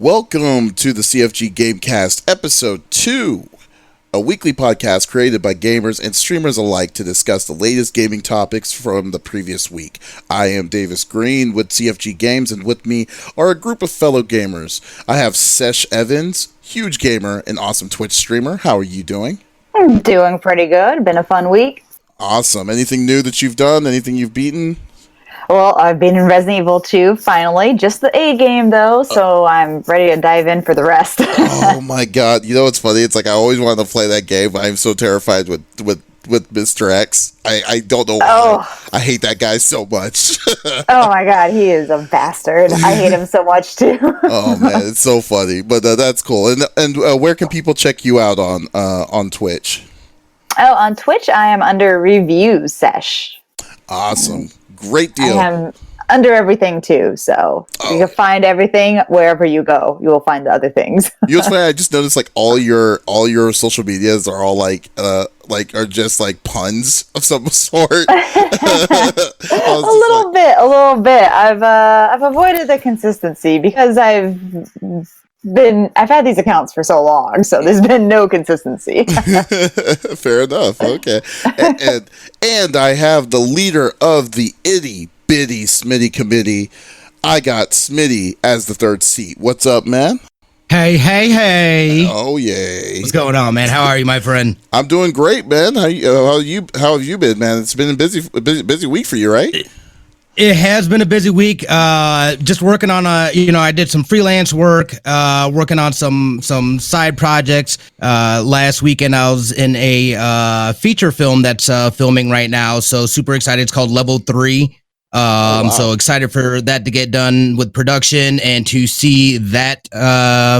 Welcome to the CFG Gamecast, episode 2, a weekly podcast created by gamers and streamers alike to discuss the latest gaming topics from the previous week. I am Davis Green with CFG Games, and with me are a group of fellow gamers. I have Sesh Evans, huge gamer and awesome Twitch streamer. How are you doing? I'm doing pretty good. Been a fun week. Awesome. Anything new that you've done? Anything you've beaten? Well, I've been in Resident Evil 2, finally. Just the A game, though, so I'm ready to dive in for the rest. Oh my god. You know what's funny? It's like I always wanted to play that game, but I'm so terrified with Mr. X. I don't know why. Oh. I hate that guy so much. Oh my god, he is a bastard. I hate him so much, too. Oh man, it's so funny. But that's cool. And where can people check you out on Twitch? Oh, on Twitch, I am under Review Sesh. Awesome. Great deal. I am under everything too, so you can find everything wherever you go. You will find the other things. You know what's funny? I just noticed like all your social medias are all are just like puns of some sort. a little bit. I've avoided the consistency because I've had these accounts for so long, so there's been no consistency. Fair enough. Okay. And I have the leader of the itty bitty Smitty committee. I got Smitty as the third seat. What's up, man? Hey. Oh, yay. What's going on, man? How are you, my friend? I'm doing great, man. How have you been, man? It's been a busy week for you, right? It has been a busy week. Just working on I did some freelance work, working on some side projects. Last weekend I was in a feature film that's filming right now, so super excited. It's called Level 3. Wow. So excited for that to get done with production and to see that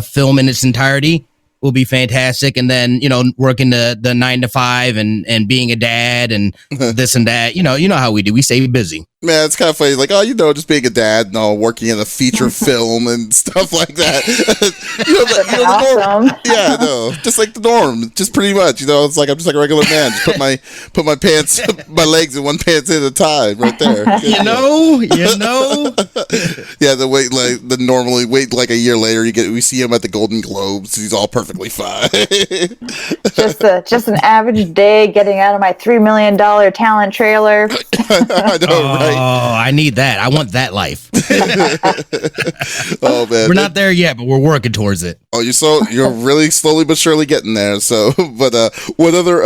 film in its entirety will be fantastic. And then, working the 9 to 5 and being a dad and this and that, you know how we do. We stay busy. Man, it's kind of funny. Like, just being a dad and working in a feature film and stuff like that. Awesome. Yeah, no, just like the norm. Just pretty much, it's like I'm just like a regular man. Just put my pants, my legs in one pants at a time, right there. You know. Yeah, normally wait like a year later. We see him at the Golden Globes. He's all perfectly fine. just an average day getting out of my $3 million talent trailer. I know, right? Oh, I need that. I want that life. Oh man, we're not there yet, but we're working towards it. Oh, you're really slowly but surely getting there. So, but what other?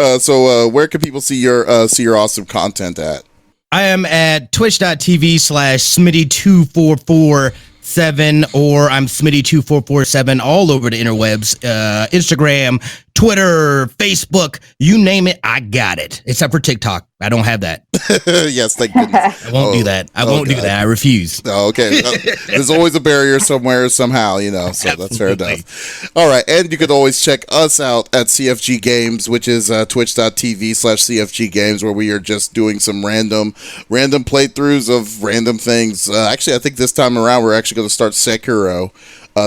Where can people see your awesome content at? I am at twitch.tv/Smitty2447, or I'm Smitty2447 all over the interwebs, Instagram, Twitter, Facebook, you name it, I got it. Except for TikTok. I don't have that. Yes, thank goodness. I won't do that. I won't do that. I refuse. Oh, okay. There's always a barrier somewhere, somehow, so Absolutely. That's fair enough. All right, and you can always check us out at CFG Games, which is twitch.tv/CFG Games, where we are just doing some random playthroughs of random things. Actually, I think this time around we're actually going to start Sekiro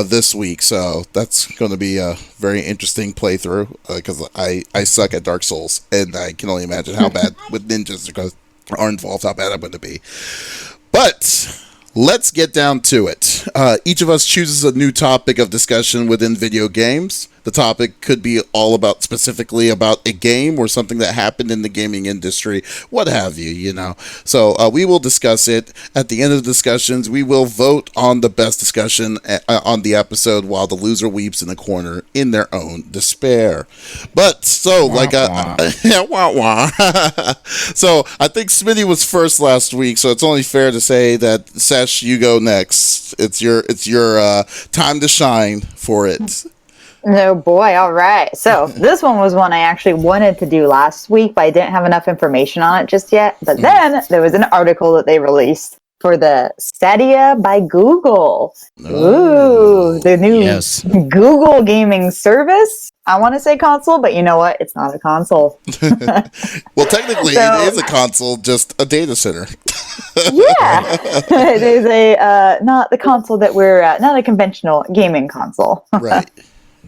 this week, so that's going to be a very interesting playthrough because I suck at Dark Souls, and I can only imagine how bad with ninjas are involved, how bad I'm going to be. But let's get down to it. Each of us chooses a new topic of discussion within video games. The topic could be specifically about a game or something that happened in the gaming industry, what have you, So we will discuss it. At the end of the discussions, we will vote on the best discussion on the episode while the loser weeps in the corner in their own despair. But, so, wah, wah. So, I think Smitty was first last week, so it's only fair to say that, Sesh, you go next. It's your time to shine for it. No boy, all right. So this one was one I actually wanted to do last week, but I didn't have enough information on it just yet. But then there was an article that they released for the Stadia by Google. Ooh, the new Google gaming service. I want to say console, but you know what? It's not a console. Well, technically, it is a console, just a data center. Yeah, it is not the console that not a conventional gaming console.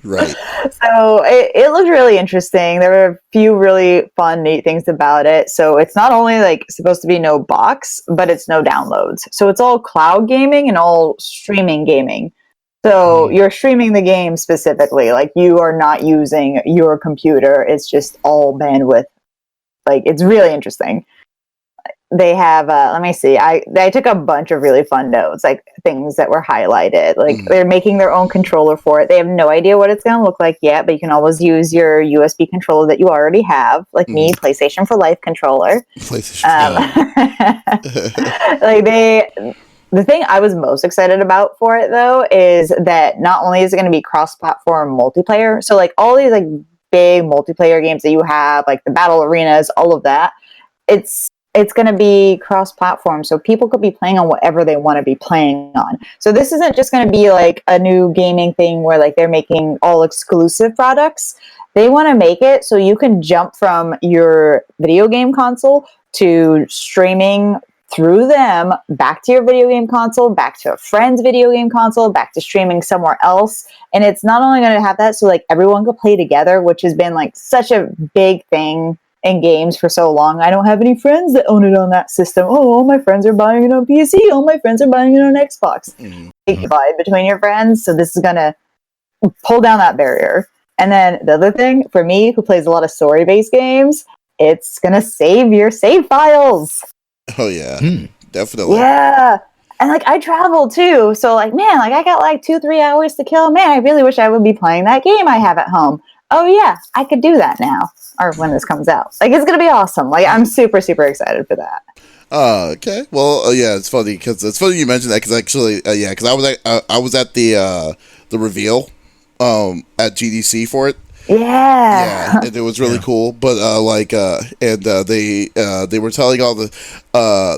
Right. So it looked really interesting. There were a few really fun, neat things about it. So it's not only supposed to be no box, but it's no downloads. So it's all cloud gaming and all streaming gaming. So you're streaming the game specifically, like you are not using your computer. It's just all bandwidth. Like it's really interesting. They have, let me see. I took a bunch of really fun notes, like things that were highlighted. Like they're making their own controller for it. They have no idea what it's going to look like yet, but you can always use your USB controller that you already have, like me, PlayStation for Life controller. Like the thing I was most excited about for it though is that not only is it going to be cross-platform multiplayer, so like all these like big multiplayer games that you have, like the battle arenas, all of that, it's going to be cross-platform, so people could be playing on whatever they want to be playing on. So this isn't just going to be like a new gaming thing where like they're making all exclusive products. They want to make it so you can jump from your video game console to streaming through them back to your video game console, back to a friend's video game console, back to streaming somewhere else. And it's not only going to have that so like everyone could play together, which has been like such a big thing in games for so long. I don't have any friends that own it on that system. Oh, all my friends are buying it on PC. All my friends are buying it on Xbox. Big divide between your friends. So this is going to pull down that barrier. And then the other thing, for me, who plays a lot of story-based games, it's going to save your save files. Oh, yeah. Definitely. Yeah. And like I travel too. So like, man, like I got like 2-3 hours to kill. Man, I really wish I would be playing that game I have at home. Oh yeah, I could do that now. Or when this comes out. Like it's going to be awesome. Like I'm super, super excited for that. Okay. Well, yeah, it's funny because you mentioned that because actually, because I was at the reveal at GDC for it. Yeah, and it was really cool. But they were telling all the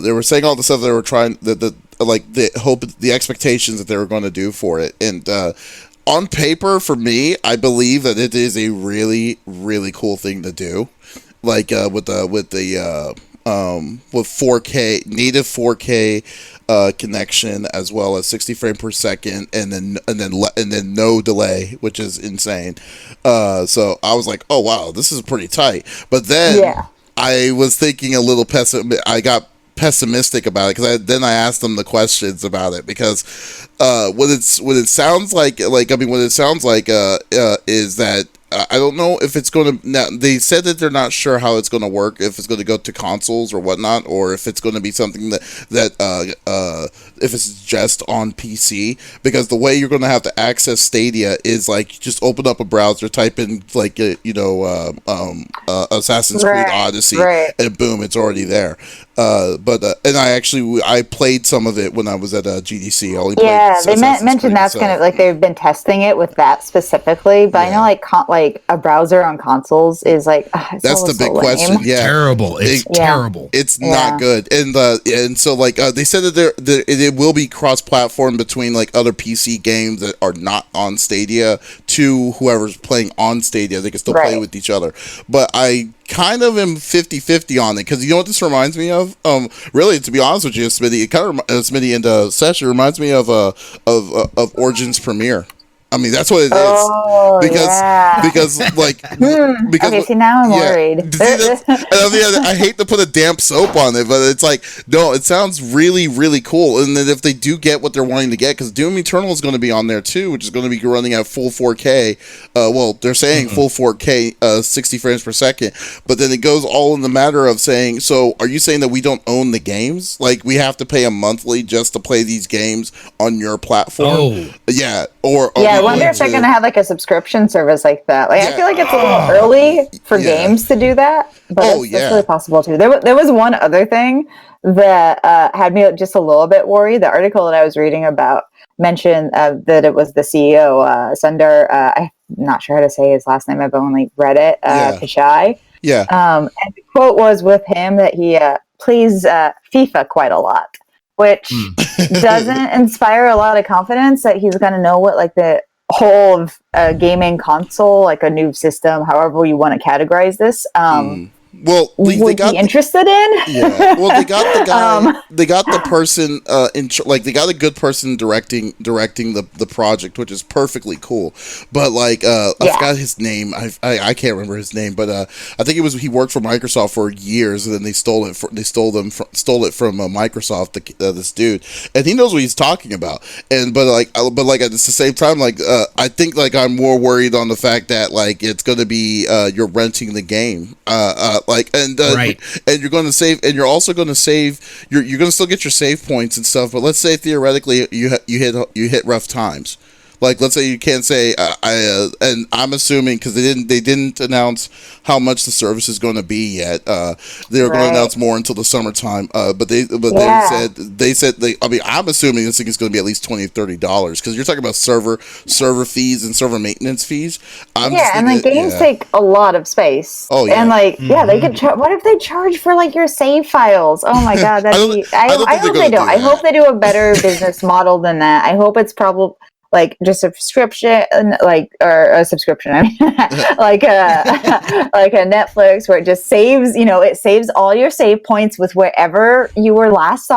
they were saying all the stuff they were trying the expectations that they were going to do for it. And on paper, for me, I believe that it is a really, really cool thing to do. Like with 4K native 4K connection as well as 60 frame per second and then no delay, which is insane. So I was like, oh wow, this is pretty tight. But then I was thinking a little I got pessimistic about it because I asked them the questions about it because what it sounds like is that I don't know if it's going to. Now they said that they're not sure how it's going to work, if it's going to go to consoles or whatnot, or if it's going to be something that if it's just on PC. Because the way you're going to have to access Stadia is like just open up a browser, type in like Assassin's Creed Odyssey, and boom, it's already there. And I played some of it when I was at GDC. They mentioned that's kind of like they've been testing it with that specifically, but I know like a browser on consoles is like that's the big question. Yeah, terrible. It's terrible. It's not good. And so like they said that it will be cross-platform between like other PC games that are not on Stadia to whoever's playing on Stadia. They can still play with each other. But I kind of am 50-50 on it because you know what this reminds me of? Really, to be honest with you, Smitty, it kind of Smitty and Sesh, it reminds me of Origins Premiere. I mean, that's what it is. Because okay, see, now I'm worried. I hate to put a damp soap on it, but it's like, no, it sounds really, really cool. And then if they do get what they're wanting to get, because Doom Eternal is going to be on there too, which is going to be running at full 4K. They're saying full 4K, 60 frames per second. But then it goes all in the matter of saying, so are you saying that we don't own the games? Like, we have to pay a monthly just to play these games on your platform? Yeah. I wonder if they're going to have like a subscription service like that. Like, I feel like it's a little early for games to do that, but it's really possible too. There was one other thing that had me just a little bit worried. The article that I was reading about mentioned that it was the CEO, Sundar. I'm not sure how to say his last name. I've only read it. Pichai. Yeah. And the quote was with him that he plays FIFA quite a lot, which doesn't inspire a lot of confidence that he's going to know what like the whole of a gaming console, like a new system, however you want to categorize this, Well, they would got be interested in. Yeah. Well, they got the guy. They got the person they got a good person directing the project, which is perfectly cool. But I forgot his name. I can't remember his name. But I think he worked for Microsoft for years, and then they stole it from Microsoft. This dude, and he knows what he's talking about. And but at the same time, I think I'm more worried on the fact that it's going to be you're renting the game. Right. And you're going to save, and you're also going to save. You're going to still get your save points and stuff. But let's say theoretically you hit rough times. Let's say you can't say and I'm assuming because they didn't announce how much the service is going to be yet. They were going to announce more until the summertime. They said I'm assuming this thing is going to be at least $20-$30 because you're talking about server fees and server maintenance fees. Games take a lot of space. Oh yeah, and they could. What if they charge for your save files? Oh my god, I hope they don't. I hope they do a better business model than that. I hope it's probably just a subscription, or a subscription. I mean, like a Netflix where it just saves. It saves all your save points with wherever you were last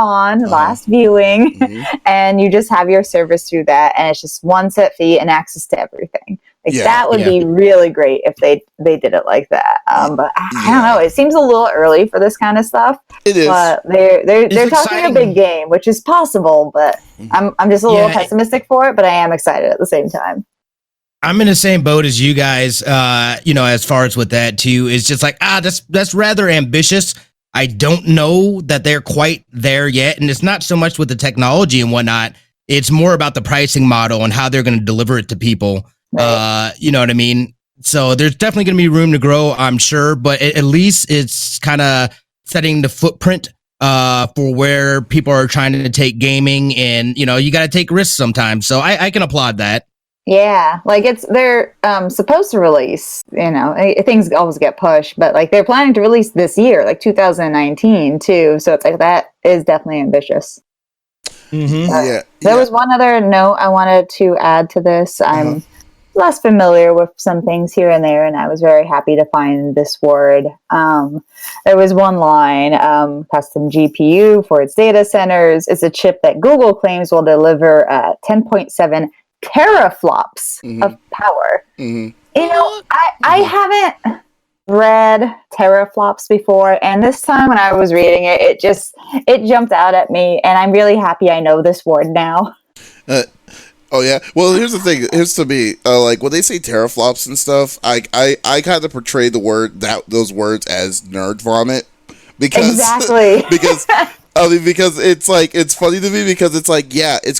viewing, and you just have your service through that, and it's just one set fee and access to everything. That would be really great if they did it like that. But I don't know. It seems a little early for this kind of stuff. It is. But they're talking a big game, which is possible. But I'm just a little pessimistic for it. But I am excited at the same time. I'm in the same boat as you guys. As far as with that too, it's just that's rather ambitious. I don't know that they're quite there yet, and it's not so much with the technology and whatnot. It's more about the pricing model and how they're going to deliver it to people. Right. You know what I mean? So there's definitely going to be room to grow, I'm sure, but at least it's kind of setting the footprint for where people are trying to take gaming, and you got to take risks sometimes. So I can applaud that. Yeah, they're supposed to release. Things always get pushed, but they're planning to release this year, 2019 too. So it's that is definitely ambitious. Mm-hmm. There was one other note I wanted to add to this. I'm less familiar with some things here and there, and I was very happy to find this word. There was one line, custom GPU for its data centers is a chip that Google claims will deliver 10.7 teraflops of power. I haven't read teraflops before, and this time when I was reading it, it jumped out at me, and I'm really happy I know this word now. Oh yeah. Well, here's the thing. Here's to me. When they say teraflops and stuff, I kind of portray those words as nerd vomit because because it's funny to me because it's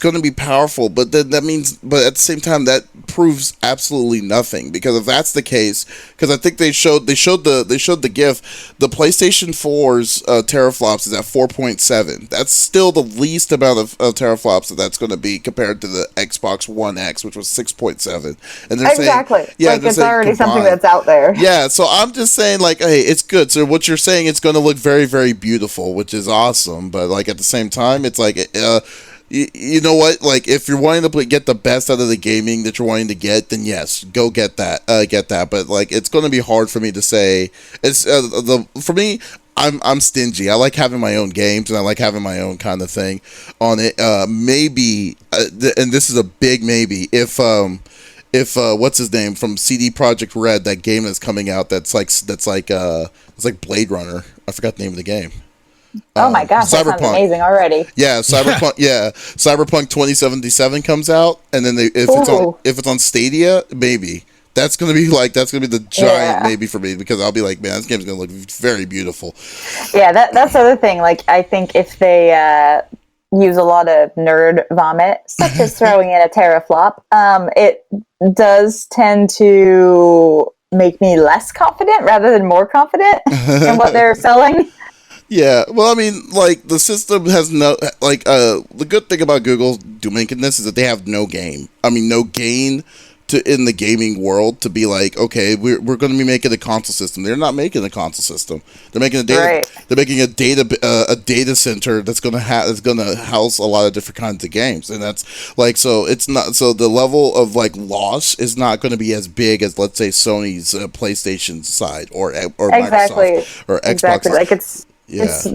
going to be powerful, but then that means, but at the same time that proves absolutely nothing, because if that's the case, because I think they showed the GIF, the PlayStation 4's teraflops is at 4.7. That's still the least amount of teraflops that's going to be compared to the Xbox One X, which was 6.7. And they're saying, it's already something that's out there. Yeah, so I'm just saying, hey, it's good. So what you're saying, it's going to look very, very beautiful, which is awesome. But at the same time, it's you know what? If you're wanting to get the best out of the gaming that you're wanting to get, then yes, go get that. But it's going to be hard for me to say. It's for me. I'm stingy. I like having my own games, and I like having my own kind of thing on it. Maybe, and this is a big maybe. If what's his name from CD Projekt Red, that game that's coming out, it's like Blade Runner. I forgot the name of the game. Oh my gosh, that sounds amazing already. Yeah, Cyberpunk. Yeah, Cyberpunk 2077 comes out, and then if it's on Stadia, maybe that's gonna be the giant maybe for me, because I'll be like, man, this game's gonna look very beautiful. Yeah, that's the other thing. I think if they use a lot of nerd vomit, such as throwing in a teraflop, it does tend to make me less confident rather than more confident in what they're selling. Yeah, well, I mean, the system has no, the good thing about Google making this is that they have no gain. I mean, no gain in the gaming world to be like, okay, we're going to be making a console system. They're not making a console system. They're making a data. Right. They're making a data center that's going to house a lot of different kinds of games, and that's like, so it's not, so the level of like loss is not going to be as big as, let's say, Sony's PlayStation side or Exactly. Microsoft or Xbox. Exactly. Like it's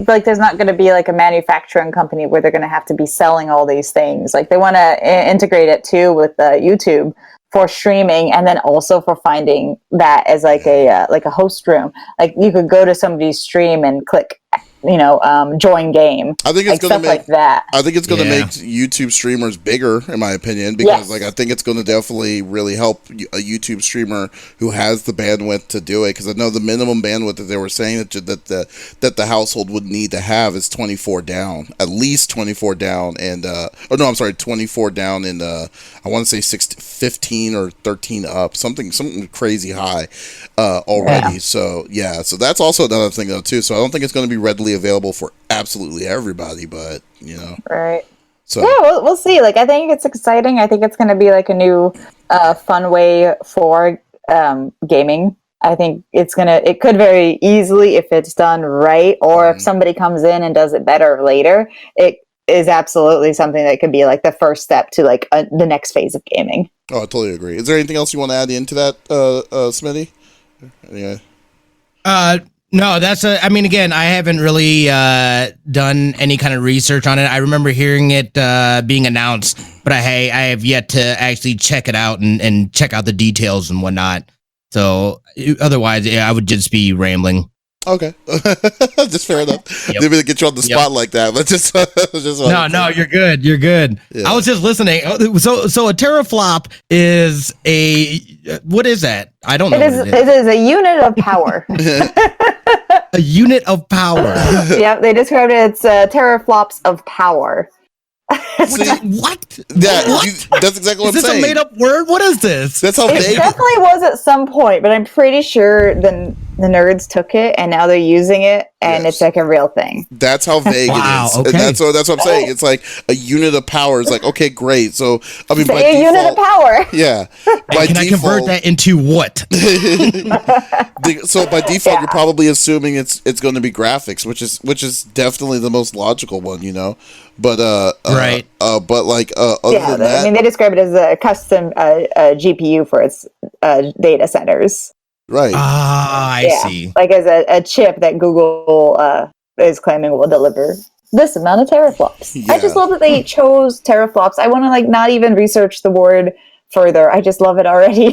like there's not going to be like a manufacturing company where they're going to have to be selling all these things. Like they want to integrate it too with YouTube for streaming, and then also for finding that as like a host room. Like you could go to somebody's stream and click, join game. I think it's going to make like that. I think it's going to make YouTube streamers bigger, in my opinion, because like I think it's going to definitely really help a YouTube streamer who has the bandwidth to do it. Because I know the minimum bandwidth that they were saying that the household would need to have is 24 down, at least 24 down, and 24 down, and I want to say 15 or 13 up, something crazy high already. Yeah. So that's also another thing though too. So I don't think it's going to be readily available for absolutely everybody, but right. So yeah, we'll see. Like I think it's exciting. I think it's going to be like a new fun way for gaming. I think it could very easily, if it's done right, or if somebody comes in and does it better later, it is absolutely something that could be like the first step to like the next phase of gaming. Oh, I totally agree. Is there anything else you want to add into that, Smitty? Yeah. No, again, I haven't really done any kind of research on it. I remember hearing it being announced, but I have yet to actually check it out and check out the details and whatnot. So otherwise, I would just be rambling. Okay. Just fair enough. Yep. Didn't mean to get you on the spot like that, but just No, you're good. You're good. Yeah. I was just listening. So a teraflop is what is that? I don't know. It is a unit of power. A unit of power. Yeah, they described it as teraflops of power. What? Yeah, that's exactly what I'm saying. Is this a made-up word? What is this? That's how it definitely was at some point, but I'm pretty sure the nerds took it and now they're using it, and it's like a real thing. That's how vague it is. Okay. And that's what I'm saying. It's like a unit of power. It's like, okay, great. So I mean, by a default, unit of power. Yeah. Can I convert that into what? So by default, you're probably assuming it's going to be graphics, which is definitely the most logical one, But right. But like other than that, I mean, they describe it as a custom GPU for its data centers. Right. I see. Like as a chip that Google is claiming will deliver this amount of teraflops. Yeah. I just love that they chose teraflops. I want to not even research the word further. I just love it already.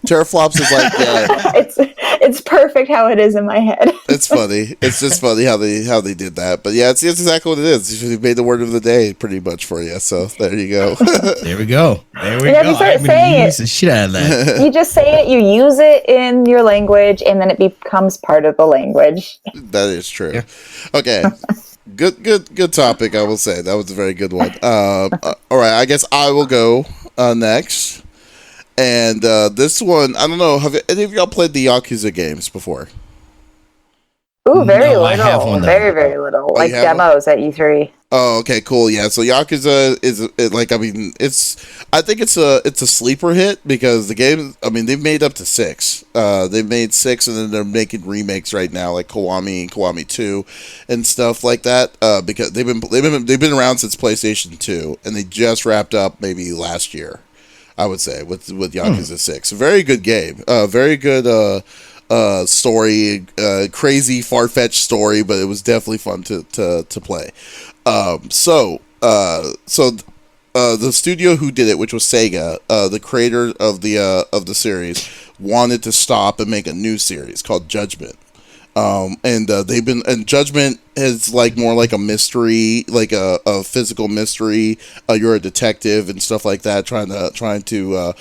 Teraflops is like it's perfect how it is in my head. It's funny. It's just funny how they did that. But yeah, it's exactly what it is. They made the word of the day pretty much for you. So there you go. There we go. If you start saying it, the shit out of that. You just say it, you use it in your language, and then it becomes part of the language. That is true. Yeah. Okay. Good topic, I will say. That was a very good one. All right, I guess I will go next. And this one, I don't know, have any of y'all played the Yakuza games before? Ooh, very little. I have one, very, very little. Like demos at E3. Oh, okay, cool. Yeah, so Yakuza I think it's a sleeper hit because the game, I mean, they've made up to 6. They've made 6 and then they're making remakes right now, like Kiwami and Kiwami 2 and stuff like that, because they've been around since PlayStation 2 and they just wrapped up maybe last year, I would say, with Yakuza 6. A very good game. Very good story, crazy far-fetched story, but it was definitely fun to play. So the studio who did it, which was Sega, the creator of the series, wanted to stop and make a new series called Judgment. And Judgment is like more like a mystery, like a physical mystery. You're a detective and stuff like that, trying to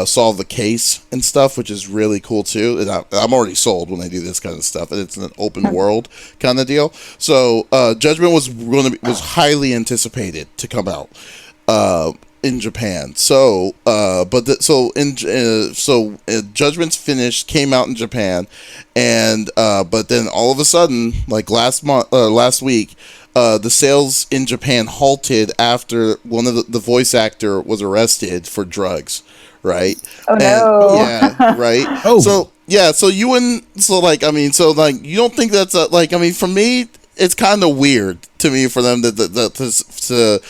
solve the case and stuff, which is really cool too. And I'm already sold when they do this kind of stuff, and it's an open world kind of deal. So Judgment was highly anticipated to come out in Japan. So Judgment's finished, came out in Japan, and but then all of a sudden, like last week, the sales in Japan halted after one of the voice actor was arrested for drugs right? Oh And, no. yeah, right. Oh. So yeah, so you wouldn't. So like, I mean, so like, you don't think that's like, I mean, for me, it's kind of weird to me for them to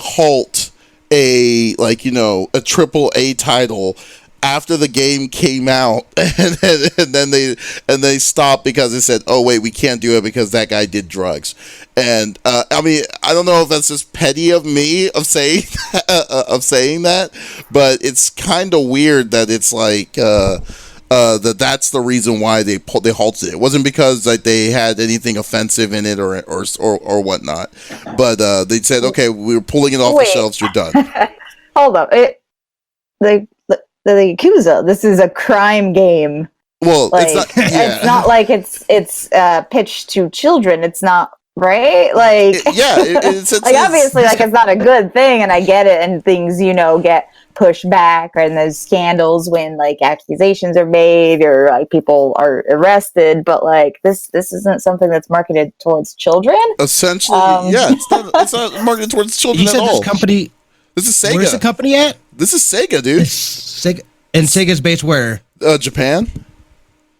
halt a, like, you know, a triple A title after the game came out, and then they stopped because they said, oh wait, we can't do it because that guy did drugs. And I mean, I don't know if that's just petty of me of saying that, but it's kind of weird that it's like that's the reason why they halted it. It wasn't because like they had anything offensive in it or whatnot, but they said, okay, we're pulling it off the shelves. You're done. Hold up. The Yakuza, this is a crime game. Well, Like, it's not. Yeah. it's not like it's pitched to children. It's not, right? Like, It's like, obviously, like, it's not a good thing, and I get it, and things, you know, get pushed back, and there's scandals when, like, accusations are made or, like, people are arrested, but, like, this isn't something that's marketed towards children. Essentially, yeah, it's not marketed towards children at all. This is Sega. Where's the company at? This is Sega, dude. Sega. And Sega's based where? Japan.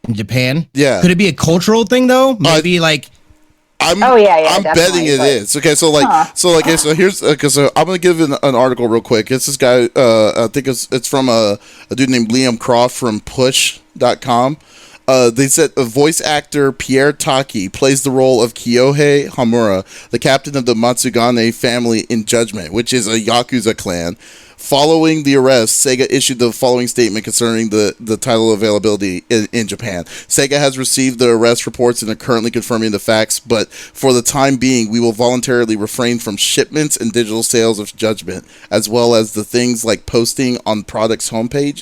In Japan? Yeah. Could it be a cultural thing though? Maybe like. I'm definitely, betting it is. Okay, so like, so here's because I'm gonna give an article real quick. It's this guy. I think it's from a dude named Liam Croft from Push.com. They said voice actor Pierre Taki plays the role of Kyohei Hamura, the captain of the Matsugane family in Judgment, which is a Yakuza clan. Following the arrest, Sega issued the following statement concerning the title availability in Japan. Sega has received the arrest reports and are currently confirming the facts, but for the time being, we will voluntarily refrain from shipments and digital sales of Judgment, as well as the things like posting on the product's homepage.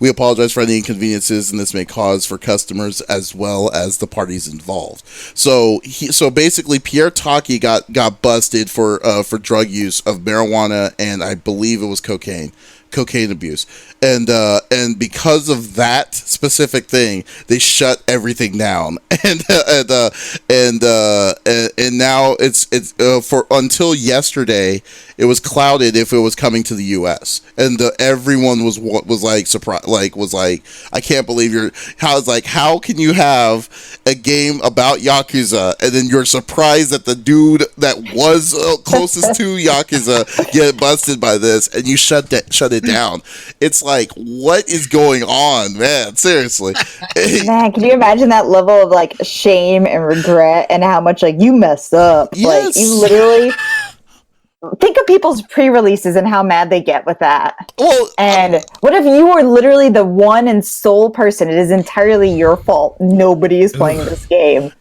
We apologize for any inconveniences and this may cause for customers as well as the parties involved. So basically, Pierre Taki got busted for drug use of marijuana, and I believe it was cocaine abuse, and because of that specific thing, they shut everything down, and now it's for until yesterday it was clouded if it was coming to the U.S. and everyone was like surprised, was like, I can't believe how can you have a game about Yakuza and then you're surprised that the dude that was closest to Yakuza get busted by this and you shut it down. It's like, what is going on, man? Seriously. Man, can you imagine that level of like shame and regret and how much like you messed up? Yes. Like, you literally think of people's pre-releases and how mad they get with that. Well, and what if you were literally the one and sole person? It is entirely your fault. Nobody is playing this game.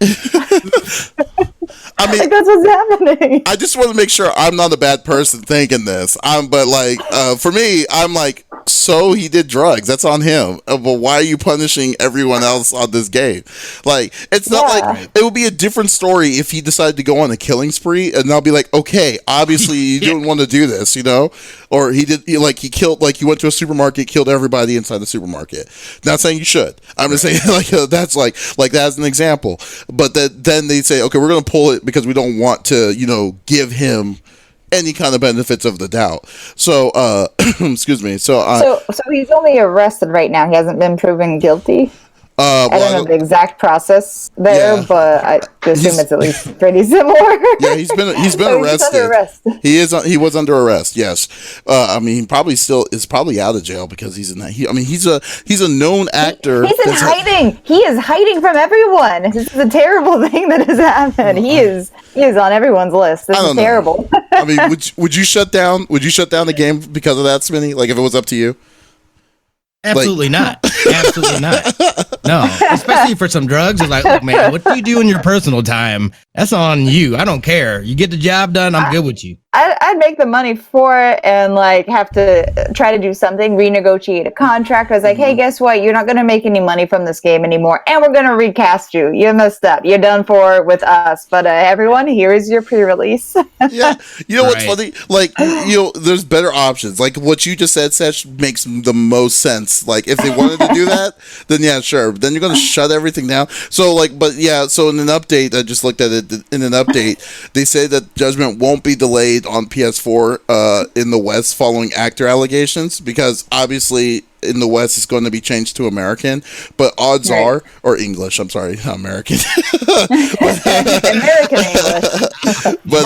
I mean, like, that's what's happening. I just want to make sure I'm not a bad person thinking this. But like, for me, I'm like, so he did drugs. That's on him. But why are you punishing everyone else on this game? Like, it's not like it would be a different story if he decided to go on a killing spree, and I'll be like, okay, obviously you didn't want to do this, you know, or he killed, like, he went to a supermarket, killed everybody inside the supermarket. Not saying you should. I'm just saying like that's like that as an example. But then they say, okay, we're gonna pull it because we don't want to, you know, give him any kind of benefits of the doubt. So, excuse me. So he's only arrested right now. He hasn't been proven guilty. I don't know the exact process there, but I assume it's at least pretty similar. Yeah, he's been arrested. He was under arrest. Yes, I mean, he probably still is probably out of jail because he's a known actor. He's in hiding. He is hiding from everyone. This is a terrible thing that has happened. He is on everyone's list. This is terrible. I mean, would you shut down the game because of that, Smitty? Like, if it was up to you? Absolutely not. Absolutely not. No, especially for some drugs. It's like, look, man, what do you do in your personal time? That's on you. I don't care. You get the job done, I'm good with you. I'd make the money for it and like have to try to do something, renegotiate a contract. I was like, hey, guess what? You're not going to make any money from this game anymore, and we're going to recast you. You messed up. You're done for with us. But everyone, here is your pre-release. Yeah, you know what's funny? Like, you know, there's better options. Like what you just said, Sesh, makes the most sense sense. Like if they wanted to do that, then yeah, sure. Then you're going to shut everything down. So like, but yeah. So in an update, I just looked at it. In an update, they say that Judgment won't be delayed on PS4 in the West following actor allegations, because obviously in the West it's going to be changed to American, but odds are, or English, I'm sorry, not American. American English. But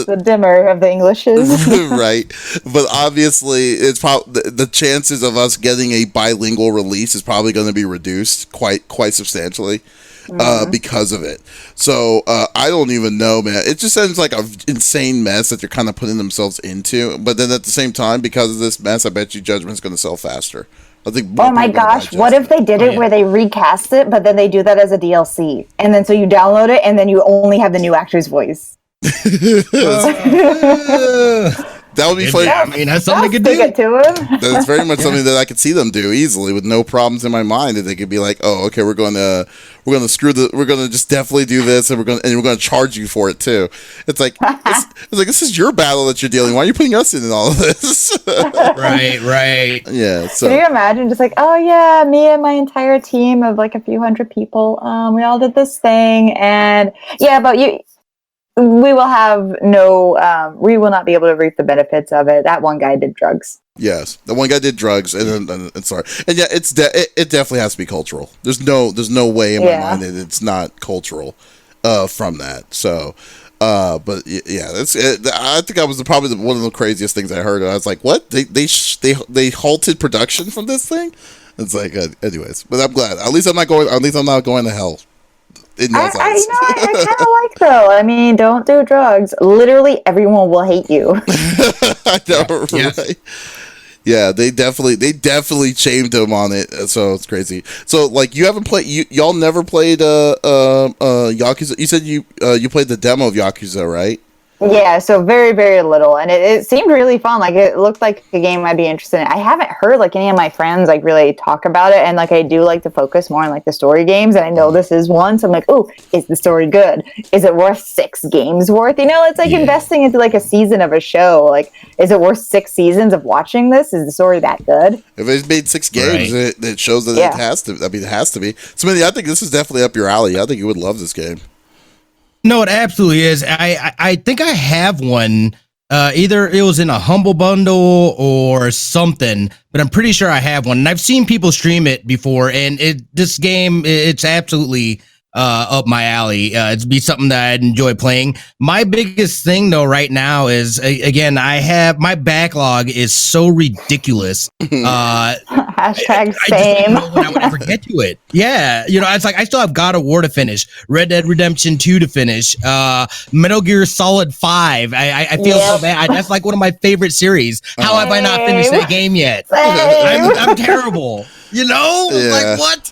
the dimmer of the Englishes. Right. But obviously it's the chances of us getting a bilingual release is probably going to be reduced quite substantially. Because of it. So I don't even know, man. It just sounds like an insane mess that they're kind of putting themselves into. But then at the same time, because of this mess, I bet you Judgment's going to sell faster. I think. Oh my gosh! What if they did it where they recast it, but then they do that as a DLC, and then so you download it, and then you only have the new actor's voice. That would be funny. I mean, that's something they could do. It to him. That's very much something that I could see them do easily with no problems in my mind. That they could be like, "Oh, okay, we're going to just definitely do this, and we're going to charge you for it too." It's like this is your battle that you're dealing. Why are you putting us in all of this? Right. Yeah. So can you imagine just like, oh yeah, me and my entire team of like a few hundred people, we all did this thing, and yeah, but you. We will have we will not be able to reap the benefits of it. That one guy did drugs. Yes, the one guy did drugs, and sorry, and yeah, it definitely has to be cultural. There's no way in my mind that it's not cultural, from that. So, but yeah, I think that was probably one of the craziest things I heard. I was like, what? They halted production from this thing? It's like, anyways, but I'm glad. At least I'm not going to hell. I kind of like though. I mean, don't do drugs. Literally, everyone will hate you. I know, yes. Right? Yeah, they definitely shamed him on it. So it's crazy. So like, you haven't played, y'all never played Yakuza. You said you played the demo of Yakuza, right? Yeah, so very, very little, and it seemed really fun. Like it looked like a game I'd be interested in. I haven't heard like any of my friends like really talk about it, and like I do like to focus more on like the story games, and I know this is one, so I'm like, oh, is the story good? Is it worth 6 games worth? You know, it's like investing into like a season of a show. Like, is it worth 6 seasons of watching this? Is the story that good? If it's made 6 games, it shows that it has to. I mean, it has to be. Smitty, I think this is definitely up your alley. I think you would love this game. No, it absolutely is. I think I have one. Either it was in a Humble Bundle or something, but I'm pretty sure I have one. And I've seen people stream it before, and this game, it's absolutely up my alley. It'd be something that I'd enjoy playing. My biggest thing though right now is, again, my backlog is so ridiculous. Hashtag I same. just don't know when I would ever get to it. Yeah, you know, it's like I still have God of War to finish, Red Dead Redemption 2 to finish, Metal Gear Solid 5. I feel so bad. That's like one of my favorite series. How have I not finished that game yet? I'm terrible. You know, like what?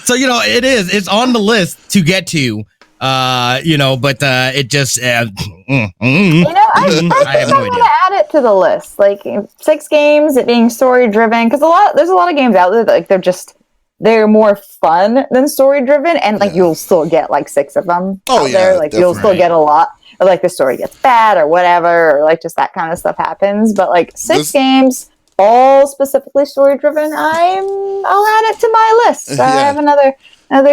So you know, it's on the list to get to. You know, but it just you know, I think I'm gonna add it to the list. Like 6 games, it being story driven, because there's a lot of games out there that like they're more fun than story driven, and like you'll still get like 6 of them out there. Like you'll still get a lot. Or like the story gets bad or whatever, or like just that kind of stuff happens. But like 6 games, all specifically story driven, I'll add it to my list. So I have another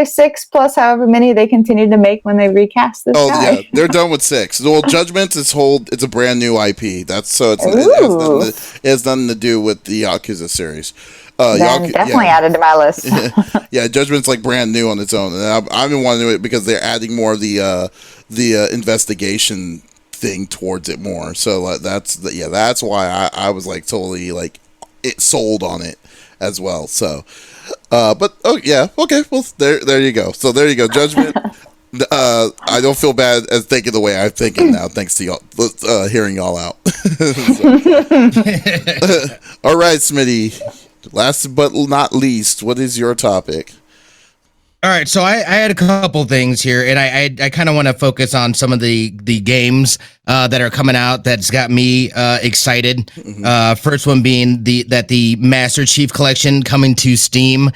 6 plus however many they continue to make when they recast this guy. Yeah, they're done with 6. Well, Judgment is it's a brand new IP. It has nothing to do with the Yakuza series. Definitely added to my list. Yeah, Judgment's like brand new on its own, and I've been wanting to do it because they're adding more of the investigation thing towards it more. So that's why I was like totally like it sold on it as well. So, but okay, well there you go. So there you go, Judgment. I don't feel bad as thinking the way I'm thinking now, thanks to y'all hearing y'all out. All right, Smitty. Last but not least, what is your topic? All right, so I had a couple things here, and I kind of want to focus on some of the games that are coming out that's got me excited. Mm-hmm. First one being the Master Chief Collection coming to Steam.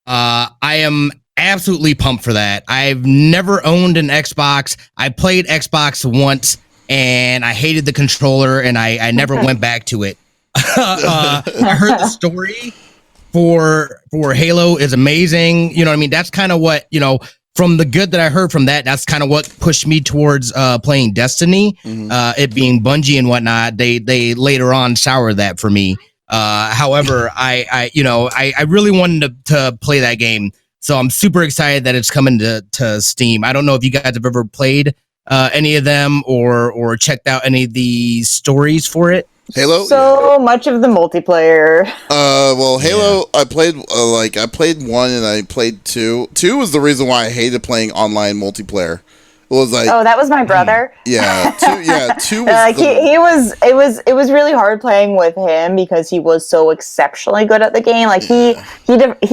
I am absolutely pumped for that. I've never owned an Xbox. I played Xbox once, and I hated the controller, and I never went back to it. I heard the story for Halo is amazing. You know what I mean? That's kind of what, from the good that I heard from that's kind of what pushed me towards playing Destiny. It being Bungie and whatnot, they later on soured that for me. However, I really wanted to play that game, so I'm super excited that it's coming to Steam. I don't know if you guys have ever played any of them or checked out any of the stories for it. Halo, so much of the multiplayer. Well, Halo, I played I played 1 and I played 2. 2 was the reason why I hated playing online multiplayer. It was like, oh, that was my brother. Yeah, 2 was like it was really hard playing with him because he was so exceptionally good at the game. Like he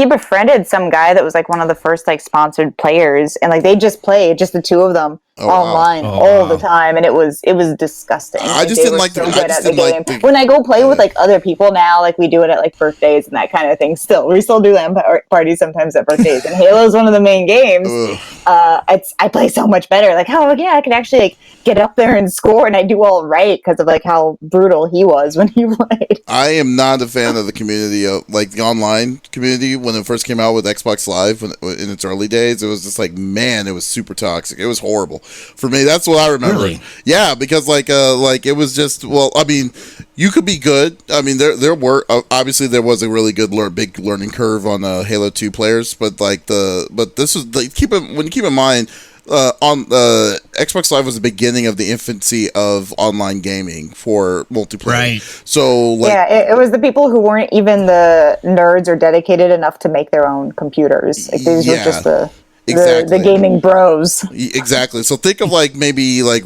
befriended some guy that was like one of the first like sponsored players, and like they just played just the two of them online all the time, and it was disgusting. I just didn't like the game. When I go play with like other people now, like we do it at like birthdays and that kind of thing. We still do LAN parties sometimes at birthdays, and Halo is one of the main games. I play so much better. Like, oh yeah, I could actually like get up there and score, and I do all right because of like how brutal he was when he played. I am not a fan of the community of like the online community when it first came out with Xbox Live in its early days. It was just like, man, it was super toxic. It was horrible for me. That's what I remember. Really? Yeah, because like it was just, well, I mean, you could be good. I mean, there were obviously there was a really good big learning curve on Halo 2 players, but this was like, keep in mind. On Xbox Live was the beginning of the infancy of online gaming for multiplayer. Right. So like, yeah, it was the people who weren't even the nerds or dedicated enough to make their own computers. Like these were just the gaming bros. Exactly. So think of like maybe like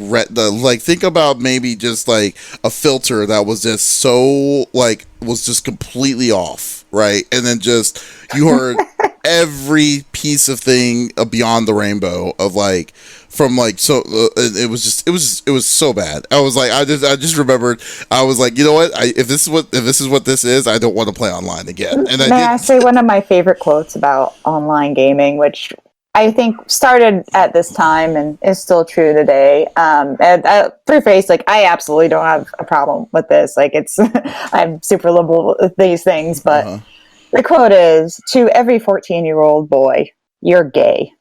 think about maybe just like a filter that was just so like was just completely off, right? And then just you heard every piece of thing beyond the rainbow of like from like so it was so bad. I was like I just remembered I was like, you know what, if this is what this is, I don't want to play online again. And I say one of my favorite quotes about online gaming, which I think started at this time and is still true today. And preface, like I absolutely don't have a problem with this. Like I'm super liberal with these things, but the quote is, "To every 14-year-old boy, you're gay."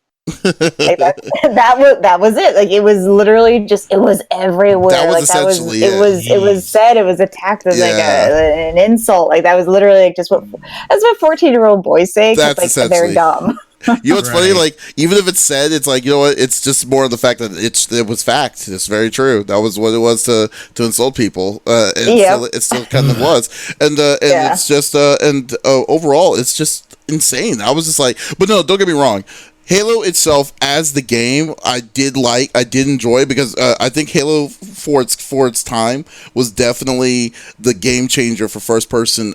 Like that was it. Like it was literally just, it was everywhere. That was like essentially it was said, it was attacked as like an insult. Like that was literally like just that's what 14-year-old boys say, because like they're dumb. You know what's funny? Like, even if it's said, it's like, you know what? It's just more of the fact that it was fact. It's very true. That was what it was to insult people. It still kind of was. And it's just overall, it's just insane. I was just like, but no, don't get me wrong. Halo itself as the game, I did enjoy, because I think Halo for its time was definitely the game changer for first person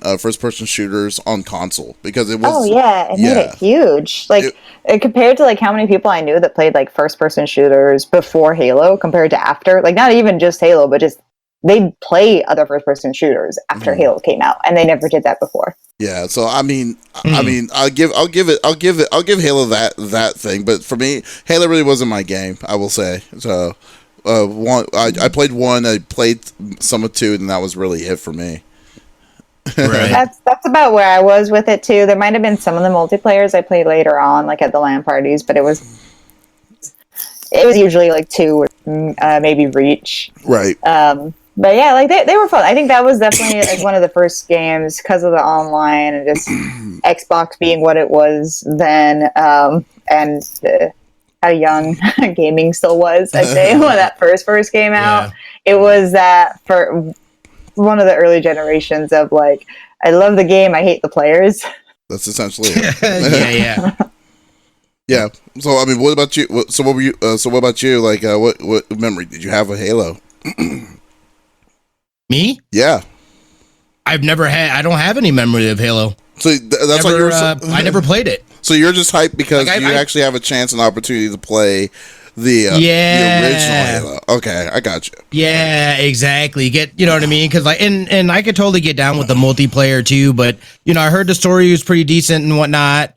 shooters on console, because it was it made it huge. Like compared to like how many people I knew that played like first person shooters before Halo compared to after, like not even just Halo, but just they'd play other first person shooters after Halo came out, and they never did that before. Yeah, so I mean, I'll give Halo that thing, but for me, Halo really wasn't my game, I will say. So, I played 1, I played some of 2, and that was really it for me. Right. That's about where I was with it too. There might have been some of the multiplayers I played later on, like at the LAN parties, but it was usually like 2 or maybe Reach. Right. But yeah, like they were fun. I think that was definitely like one of the first games because of the online and just Xbox being what it was then, and how young gaming still was. I'd say when that first came out, it was that for one of the early generations of like, I love the game, I hate the players. That's essentially it. Yeah. Yeah. So I mean, what about you? So what about you? Like, what memory did you have of Halo? Me? Yeah. I don't have any memory of Halo. So that's why you're. I never played it. So you're just hyped because you actually have a chance and opportunity to play the original Halo. Okay, I got you. Yeah, exactly. You know what I mean? Because like, and I could totally get down with the multiplayer too. But I heard the story was pretty decent and whatnot.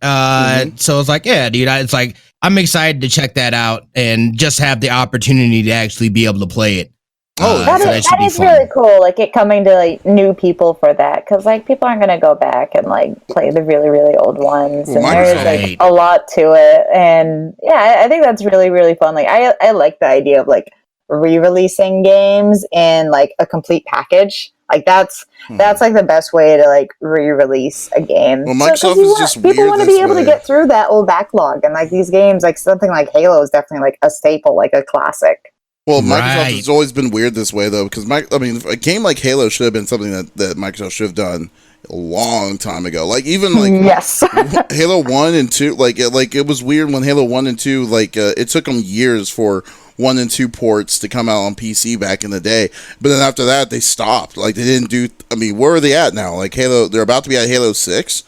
So it's like, yeah, dude. It's like I'm excited to check that out and just have the opportunity to actually be able to play it. That is really cool. Like it coming to like new people for that, because like people aren't gonna go back and like play the really really old ones, and there's like a lot to it. And yeah, I think that's really really fun. Like I like the idea of like re-releasing games in like a complete package. Like that's like the best way to like re-release a game. Well, Microsoft is just weird. People want to be able to get through that old backlog, and like these games, like something like Halo is definitely like a staple, like a classic. Well, Microsoft has always been weird this way, though, because a game like Halo should have been something that Microsoft should have done a long time ago. Like even like Halo 1 and 2, like it was weird when Halo 1 and 2, like it took them years for 1 and 2 ports to come out on PC back in the day. But then after that, they stopped. Like they didn't do. I mean, where are they at now? Like Halo, they're about to be at Halo 6.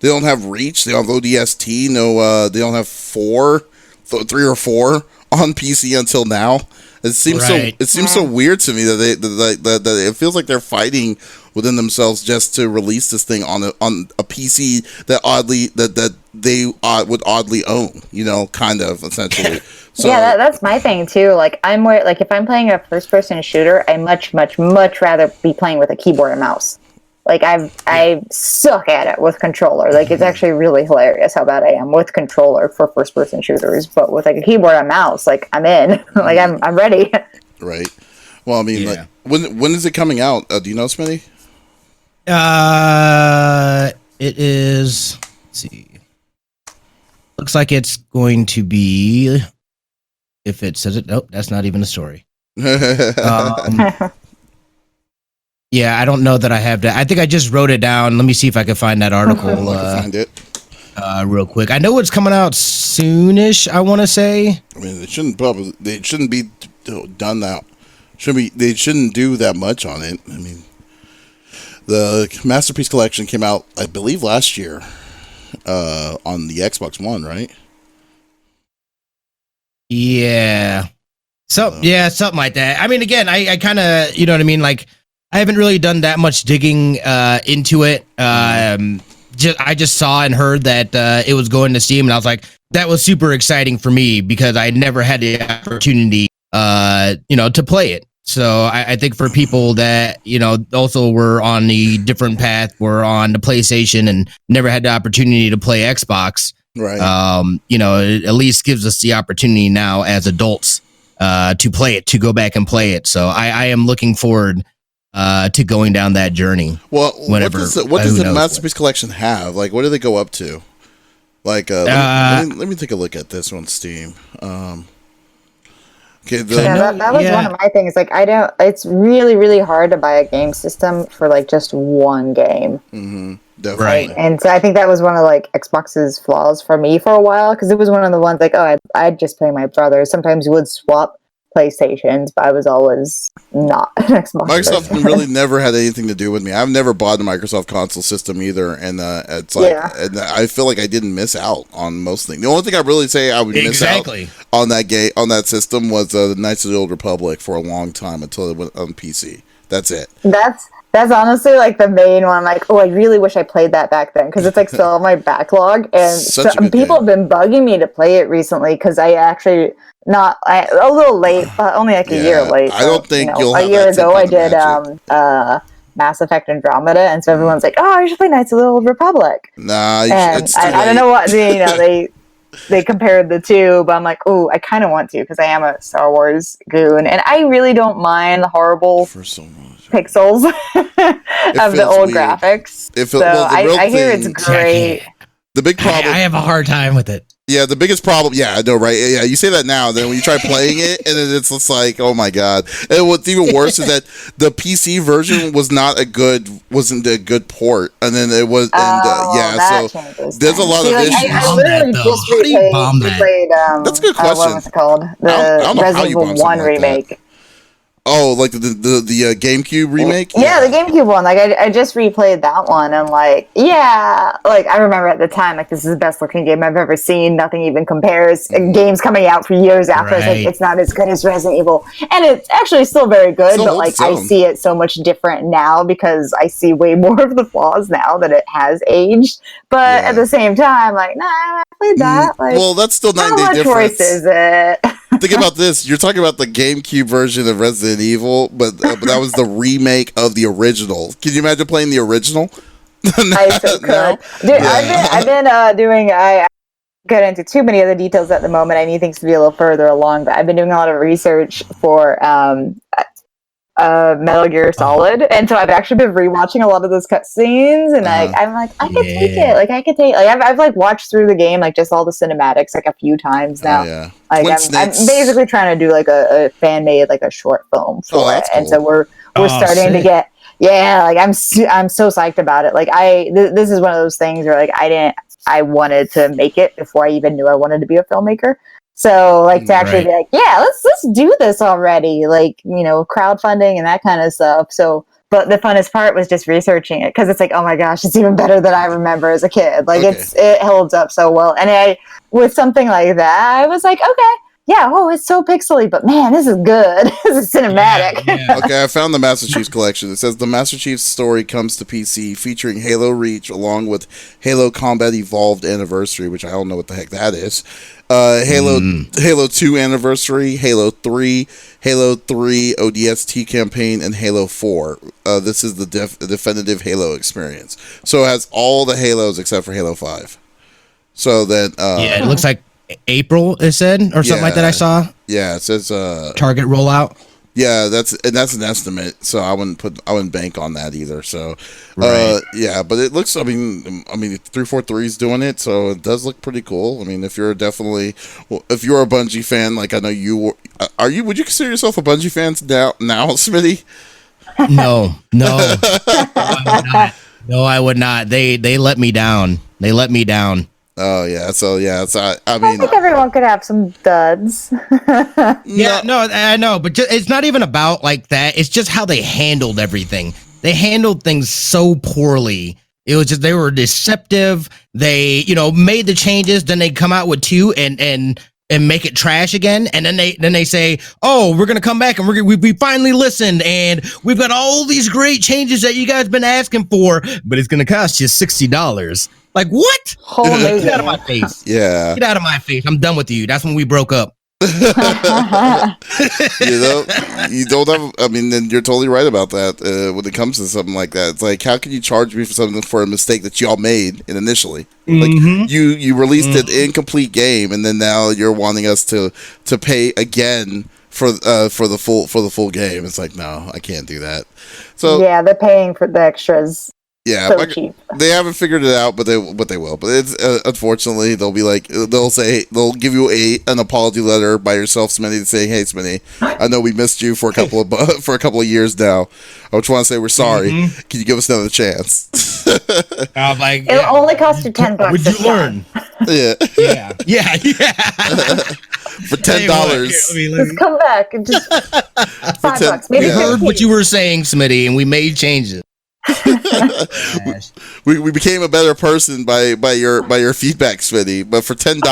They don't have Reach. They don't have ODST. No, they don't have 3 or 4 on PC until now. It seems so weird to me that that it feels like they're fighting within themselves just to release this thing on a PC that they would oddly own, you know, kind of essentially. So, yeah, that's my thing too. Like like if I'm playing a first person shooter, I much rather be playing with a keyboard and mouse. Like I suck at it with controller. Like it's actually really hilarious how bad I am with controller for first person shooters. But with like a keyboard and mouse, like I'm in. Like I'm ready. Right. Well, I mean, like when is it coming out? Do you know, Smitty? It is. Let's see. Looks like it's going to be. If it says it, nope, that's not even a story. Yeah, I don't know that I have that. I think I just wrote it down. Let me see if I can find that article. Find it real quick. I know it's coming out soonish. I want to say. I mean, they shouldn't be done that. They shouldn't do that much on it. I mean, the Masterpiece Collection came out, I believe, last year on the Xbox One, right? Yeah. Something like that. I mean, again, I kind of, you know what I mean, like. I haven't really done that much digging into it. I just saw and heard that it was going to Steam, and I was like, that was super exciting for me because I never had the opportunity, to play it. So I think for people that, also were on the different path, were on the PlayStation and never had the opportunity to play Xbox, right? It at least gives us the opportunity now as adults to play it, to go back and play it. So I am looking forward to going down that journey. Well, what does the Masterpiece Collection have? Like, what do they go up to? Like, let me take a look at this on Steam. Okay, that was one of my things. Like, it's really, really hard to buy a game system for like just one game. Mm-hmm. Definitely. Right. And so I think that was one of like Xbox's flaws for me for a while, because it was one of the ones like, I'd just play my brother. Sometimes would swap PlayStations, but I was always not an Xbox. Microsoft really never had anything to do with me. I've never bought a Microsoft console system either, and it's like, and I feel like I didn't miss out on most things. The only thing I really say I would miss out on that system was the Knights of the Old Republic for a long time until it went on PC. That's it. That's honestly like the main one. I'm like, I really wish I played that back then, because it's like still on my backlog, and people have been bugging me to play it recently because I actually. A little late, but only like a year late. I don't think you'll have a year ago I did Mass Effect Andromeda, and so everyone's like, "Oh, you should play Knights of the Old Republic." Nah, and I don't know what they compared the two, but I'm like, "Oh, I kind of want to," because I am a Star Wars goon, and I really don't mind the horrible pixels of the old graphics. I hear it's great. The big problem. I have a hard time with it. Yeah, the biggest problem. Yeah, I know, right? Yeah, you say that now. Then when you try playing it, and then it's just like, oh my god. And what's even worse is that the PC version wasn't a good port, and then it was, so there's a lot of issues. I literally just replayed. That's a good question. What was it called? The Resident Evil 1 remake. Oh, like the GameCube remake? Yeah, the GameCube one. Like, I just replayed that one, and like, I remember at the time, like, this is the best looking game I've ever seen. Nothing even compares. Games coming out for years after, it's like, it's not as good as Resident Evil, and it's actually still very good. But like, I see it so much different now because I see way more of the flaws now that it has aged. But at the same time, like, nah, I played that. Like, well, that's still 9 Day how much difference. worse is it? Think about this. You're talking about the GameCube version of Resident Evil, but that was the remake of the original. Can you imagine playing the original? I so could. Dude, yeah. I've been doing. I get into too many of the details at the moment. I need things to be a little further along, but I've been doing a lot of research for Metal Gear Solid, and so I've actually been rewatching a lot of those cutscenes, and I'm like, I could take it. Like, I could take. Like, I've like watched through the game, like just all the cinematics, like a few times now. Yeah. Like, I'm basically trying to do like a fan made like a short film for it, cool. And so we're starting to get. Yeah, like I'm so psyched about it. Like this is one of those things where like I wanted to make it before I even knew I wanted to be a filmmaker. So like to actually be like, yeah, let's do this already. Like, you know, crowdfunding and that kind of stuff. So, but the funnest part was just researching it because it's like, oh my gosh, it's even better than I remember as a kid. Like it holds up so well. And with something like that, I was like, okay. Yeah, it's so pixely, but man, this is good. This is cinematic. Yeah. Okay, I found the Master Chief's collection. It says the Master Chief's story comes to PC featuring Halo Reach along with Halo Combat Evolved Anniversary, which I don't know what the heck that is. Halo 2 Anniversary, Halo 3 ODST campaign, and Halo 4. This is the definitive Halo experience. So it has all the Halos except for Halo 5. So then... it looks like April, it said, or something like that. I saw. Yeah, it says target rollout. Yeah, that's an estimate, so I wouldn't bank on that either. So, yeah, but it looks. I mean, 343 is doing it, so it does look pretty cool. I mean, if you're a Bungie fan, like I know you are, would you consider yourself a Bungie fan now, Smitty? No, I would not. They let me down. Oh yeah, so I mean, I think everyone could have some duds. Yeah, no, I know, but it's not even about like that. It's just how they handled everything. They handled things so poorly. It was just they were deceptive. They, made the changes, then they come out with 2 and make it trash again, and then they say, "Oh, we're gonna come back and we finally listened, and we've got all these great changes that you guys been asking for, but it's gonna cost you $60." Like, what? Get out of my face. Yeah. Get out of my face. I'm done with you. That's when we broke up. You don't have, then you're totally right about that when it comes to something like that. It's like, how can you charge me for something for a mistake that y'all made initially? Like, you released an incomplete game, and then now you're wanting us to pay again for the full game. It's like, no, I can't do that. So yeah, they're paying for the extras. Yeah, so cheap. They haven't figured it out, but they will. But it's unfortunately they'll give you an apology letter by yourself, Smitty, saying, "Hey, Smitty, I know we missed you for a couple of years now. I just want to say we're sorry. Can you give us another chance?" It'll only cost you $10. Would you learn? Yeah. For $10. Just come back and just $5. Maybe we heard what you were saying, Smitty, and we made changes. we became a better person by your feedback, Smitty. But for $10,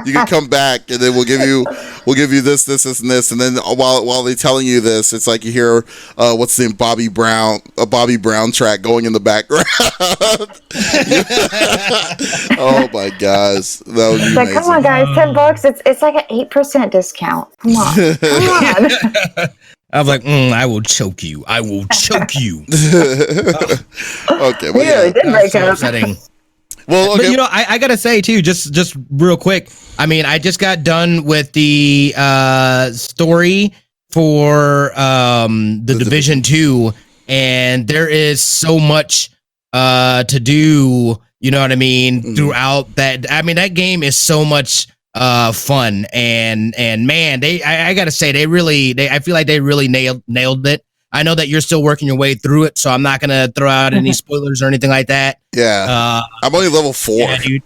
you can come back, and then we'll give you this, and this, and then while they're telling you this, it's like you hear what's the name, Bobby Brown track going in the background. Oh my gosh, that would be amazing. Come on, guys, $10. It's like an 8% discount. Come on. I was like, I will choke you. I will choke you. Okay, well, yeah, did break up. Well, okay. But I gotta say too, just real quick. I mean, I just got done with the story for the Division 2, and there is so much to do. You know what I mean? Throughout that, I mean, that game is so much fun, and man, I gotta say I feel like they really nailed it. I know that you're still working your way through it, so I'm not gonna throw out any spoilers or anything like that. Yeah, I'm only level 4. Yeah, dude.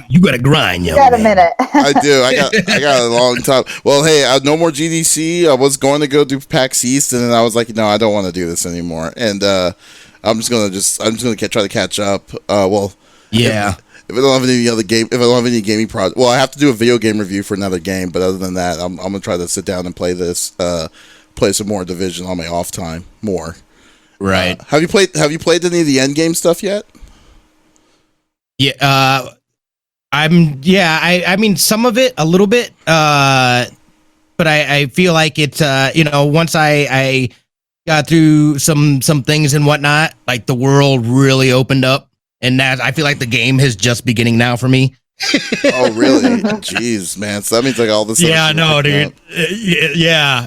You gotta grind, yo. Got a minute. I do. I got a long time. Well, hey, no more GDC. I was going to go do PAX East, and then I was like, no, I don't want to do this anymore. And I'm just gonna try to catch up. Yeah. If I don't have any other game, if I don't have any gaming project, well, I have to do a video game review for another game. But other than that, I'm gonna try to sit down and play some more Division on my off time. More. Right. Have you played any of the end game stuff yet? Yeah. I mean, some of it, a little bit, but I feel like it's, once I got through some things and whatnot, like the world really opened up, and that I feel like the game is just beginning now for me. Oh, really? Jeez, man. So that means like all this. Yeah, no, dude. Yeah.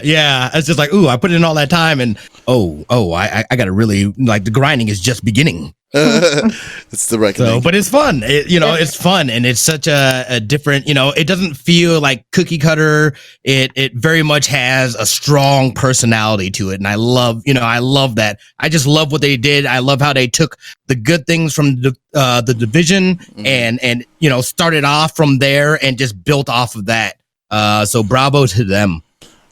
It's just like, ooh, I put in all that time, and I got to really like the grinding is just beginning. It's the reckoning. So, but it's fun. It's fun, and it's such a different. It doesn't feel like cookie cutter. It very much has a strong personality to it, and I love that. I just love what they did. I love how they took the good things from the division and started off from there and just built off of that. So bravo to them.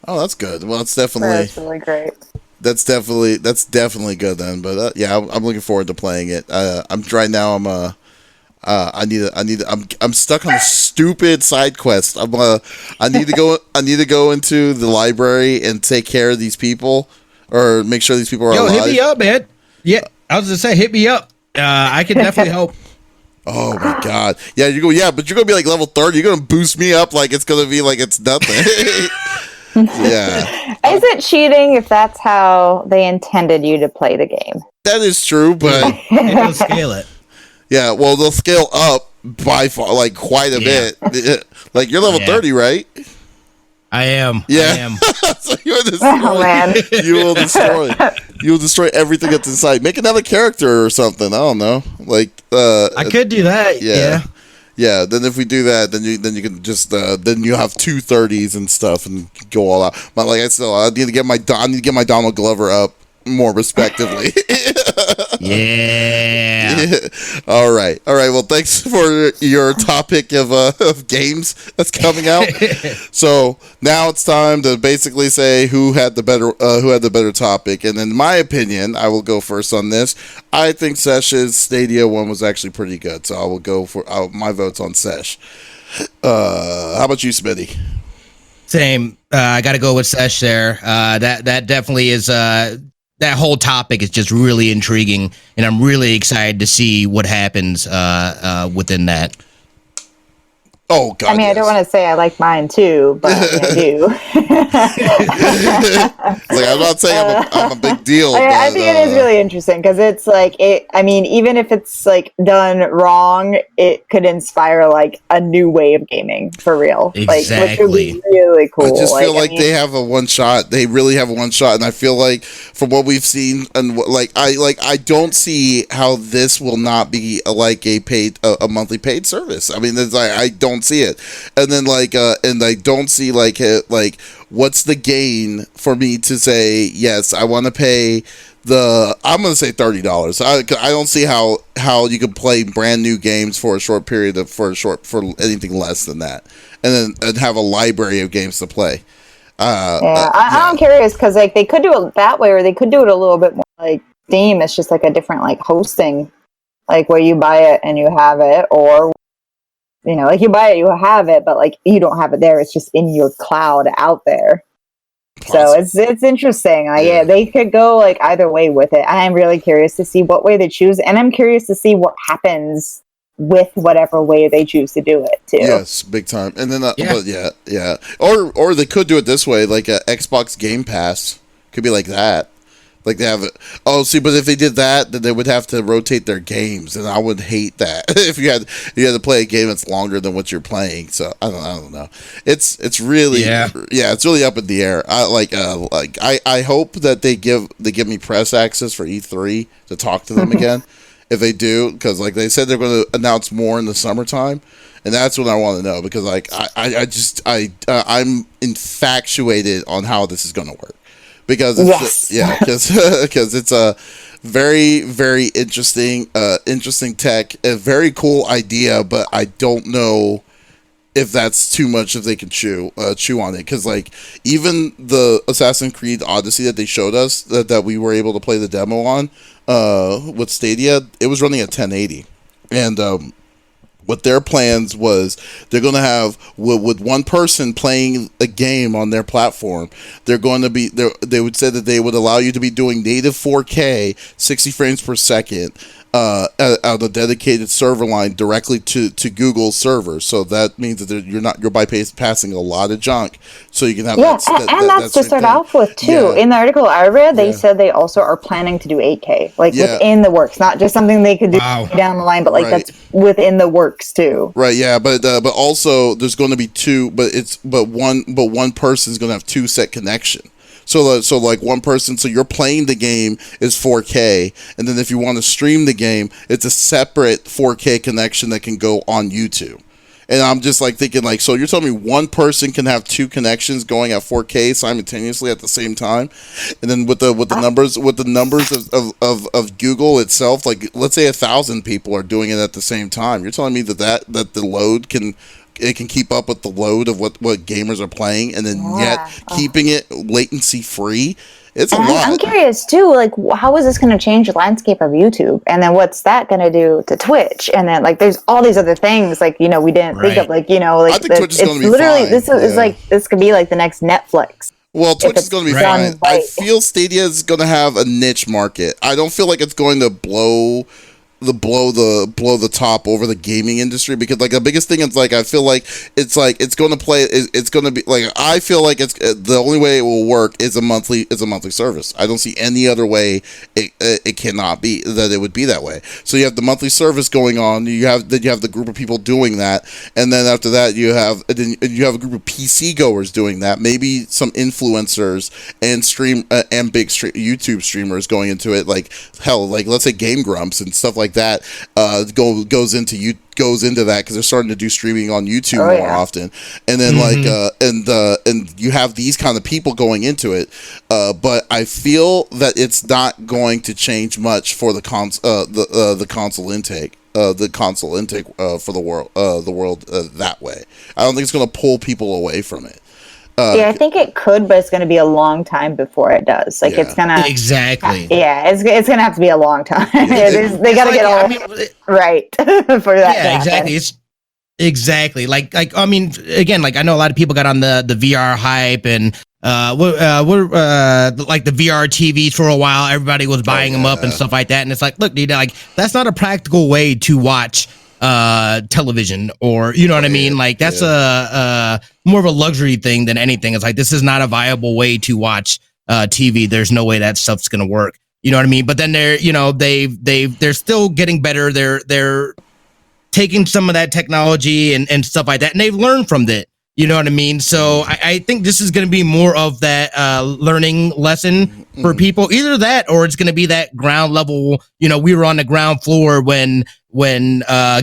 Oh, that's good. Well, it's definitely That's really great. That's definitely good then. But I'm looking forward to playing it. I'm right now. I'm stuck on a stupid side quest. I need to go into the library and take care of these people or make sure these people are alive. Hit me up, man. Yeah, I was gonna say, hit me up. I can definitely help. Oh my god. Yeah, but you're gonna be like level 30. You're gonna boost me up like it's gonna be like it's nothing. Yeah. Is it cheating if that's how they intended you to play the game? That is true, but They'll scale it. Yeah, well, they'll scale up by far, like quite a bit. Like you're level 30, right? I am. Yeah. I am. So you'll destroy. Oh, man. You will destroy everything that's inside. Make another character or something. I don't know. Like I could do that. Yeah. Yeah, then if we do that, then you can just then you have 230s and stuff and go all out. But like I need to get my Donald Glover up more respectively. Yeah. All right. Well, thanks for your topic of games that's coming out. So now it's time to basically say who had the better topic. And in my opinion, I will go first on this. I think Sesh's Stadia one was actually pretty good, so I will go for my vote's on Sesh. How about you, Smitty? Same. I got to go with Sesh there. That definitely is. That whole topic is just really intriguing, and I'm really excited to see what happens within that. Oh God! I mean, yes. I don't want to say I like mine too, but I do. Like I'm not saying I'm a big deal. I think it is really interesting because it's like it. I mean, even if it's like done wrong, it could inspire like a new way of gaming for real. Exactly. Like, which would be really cool. I just feel like they have a one shot. They really have a one shot, and I feel like from what we've seen, and I don't see how this will not be a monthly paid service. I mean, it's like I don't see it, and then and I don't see what's the gain for me to say yes, I want to pay I'm gonna say $30. I don't see how you can play brand new games for a short period for anything less than that, and have a library of games to play. I'm curious because like they could do it that way, or they could do it a little bit more like Steam. It's just like a different like hosting, like where you buy it and you have it, or like you buy it, you have it, but like you don't have it there. It's just in your cloud out there. So it's interesting. Yeah, they could go like either way with it. And I'm really curious to see what way they choose, and I'm curious to see what happens with whatever way they choose to do it too. Yes, big time. And then or they could do it this way, like a Xbox Game Pass could be like that. Like they have it. Oh, see, but if they did that, then they would have to rotate their games, and I would hate that if you had to play a game that's longer than what you're playing. So I don't know. It's really it's really up in the air. I hope that they give me press access for E3 to talk to them again. If they do, because like they said they're going to announce more in the summertime, and that's what I want to know, because like I'm infatuated on how this is going to work. Because because it's a very, very interesting tech, a very cool idea, but I don't know if that's too much if they can chew on it, because like even the Assassin's Creed Odyssey that they showed us that we were able to play the demo on with Stadia, it was running at 1080, and what their plans was, they're going to have with one person playing a game on their platform, they're going to be they would say that they would allow you to be doing native 4K 60 frames per second out a dedicated server line directly to Google's servers. So that means that you're bypassing a lot of junk. So you can have that's to start off with too. Yeah. In the article I read, they said they also are planning to do 8K, like within the works, not just something they could do down the line, but like that's within the works too. Right. Yeah. But also there's going to be two, but one person's going to have two set connection. So like one person, so you're playing the game is 4K, and then if you want to stream the game, it's a separate 4K connection that can go on YouTube. And I'm just like thinking like, so you're telling me one person can have two connections going at 4K simultaneously at the same time, and then with the numbers of Google itself, like let's say 1,000 people are doing it at the same time. You're telling me that the load can keep up with the load of what gamers are playing, and then yet keeping it latency free. It's a lot. I'm curious too, like how is this going to change the landscape of YouTube, and then what's that going to do to Twitch, and then like there's all these other things like we didn't think of, like like I think Twitch is going to be literally fine. This is like this could be like the next Netflix. Well, Twitch is going to be fine. I feel Stadia is going to have a niche market. I don't feel like it's going to blow the top over the gaming industry, because like the biggest thing is like I feel like it's going to be like, I feel like it's the only way it will work is a monthly service. I don't see any other way it cannot be that it would be that way. So you have the monthly service going on, you have the group of people doing that, and then after that you have a group of PC goers doing that, maybe some influencers and big YouTube streamers going into it, like hell, like let's say Game Grumps and stuff like that goes into that because they're starting to do streaming on YouTube more often, and then and you have these kind of people going into it, but I feel that it's not going to change much for the console intake. The console intake for the world that way. I don't think it's going to pull people away from it. I think it could, but it's going to be a long time before it does. Like it's gonna it's gonna have to be a long time. They got to get all right for that. Yeah, exactly. It's exactly like I mean, again, like I know a lot of people got on the VR hype, and we're like the VR TVs for a while. Everybody was buying them up and stuff like that, and it's like, look, dude, like that's not a practical way to watch television, or you know what I mean, like that's a more of a luxury thing than anything. It's like, this is not a viable way to watch TV. There's no way that stuff's gonna work, you know what I mean? But then they're still getting better. They're taking some of that technology and stuff like that, and they've learned from it, you know what I mean? So I think this is going to be more of that learning lesson for people. Either that, or it's going to be that ground level. We were on the ground floor when